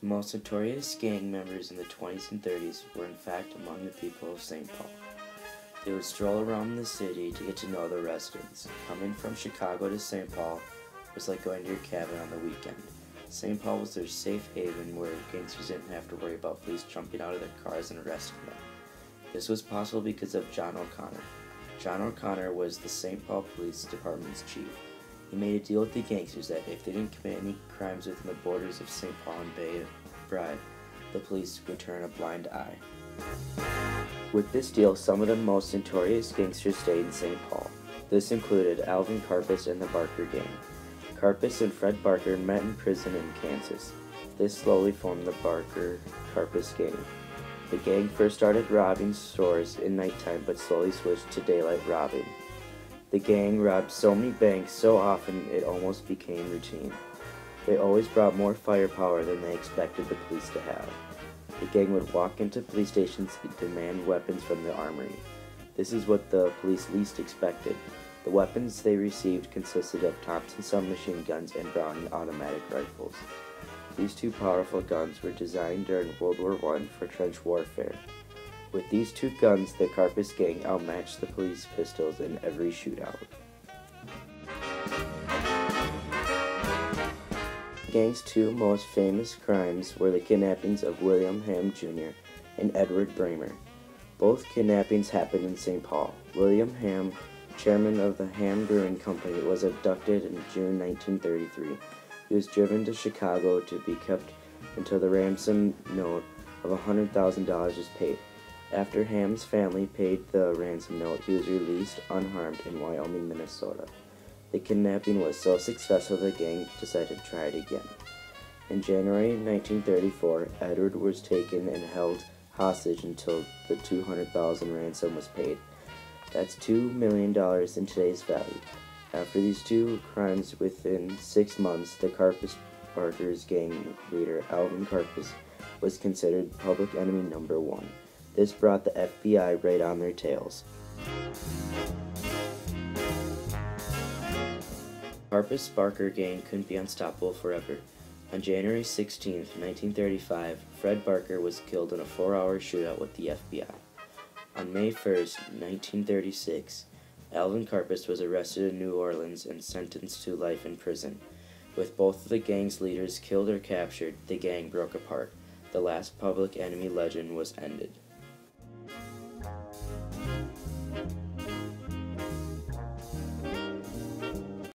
The most notorious gang members in the 20s and 30s were in fact among the people of St. Paul. They would stroll around the city to get to know the residents. Coming from Chicago to St. Paul was like going to your cabin on the weekend. St. Paul was their safe haven where gangsters didn't have to worry about police jumping out of their cars and arresting them. This was possible because of John O'Connor. John O'Connor was the St. Paul Police Department's chief. He made a deal with the gangsters that if they didn't commit any crimes within the borders of St. Paul and pay a bribe, the police would turn a blind eye. With this deal, some of the most notorious gangsters stayed in St. Paul. This included Alvin, Karpis, and the Barker gang. Karpis and Fred Barker met in prison in Kansas. This slowly formed the Barker-Karpis gang. The gang first started robbing stores in nighttime but slowly switched to daylight robbing. The gang robbed so many banks so often it almost became routine. They always brought more firepower than they expected the police to have. The gang would walk into police stations and demand weapons from the armory. This is what the police least expected. The weapons they received consisted of Thompson submachine guns and Browning automatic rifles. These two powerful guns were designed during World War I for trench warfare. With these two guns, the Karpis gang outmatched the police pistols in every shootout. The gang's two most famous crimes were the kidnappings of William Ham Jr. and Edward Bramer. Both kidnappings happened in St. Paul. William Ham, chairman of the Ham Brewing Company, was abducted in June 1933. He was driven to Chicago to be kept until the ransom note of $100,000 was paid. After Ham's family paid the ransom note, he was released unharmed in Wyoming, Minnesota. The kidnapping was so successful the gang decided to try it again. In January 1934, Edward was taken and held hostage until the $200,000 ransom was paid. That's $2 million in today's value. After these two crimes, within 6 months, the Karpis-Barker's gang leader, Alvin Karpis, was considered public enemy number 1. This brought the FBI right on their tails. Karpis-Barker gang couldn't be unstoppable forever. On January 16, 1935, Fred Barker was killed in a 4-hour shootout with the FBI. On May 1, 1936, Alvin Karpis was arrested in New Orleans and sentenced to life in prison. With both of the gang's leaders killed or captured, the gang broke apart. The last public enemy legend was ended.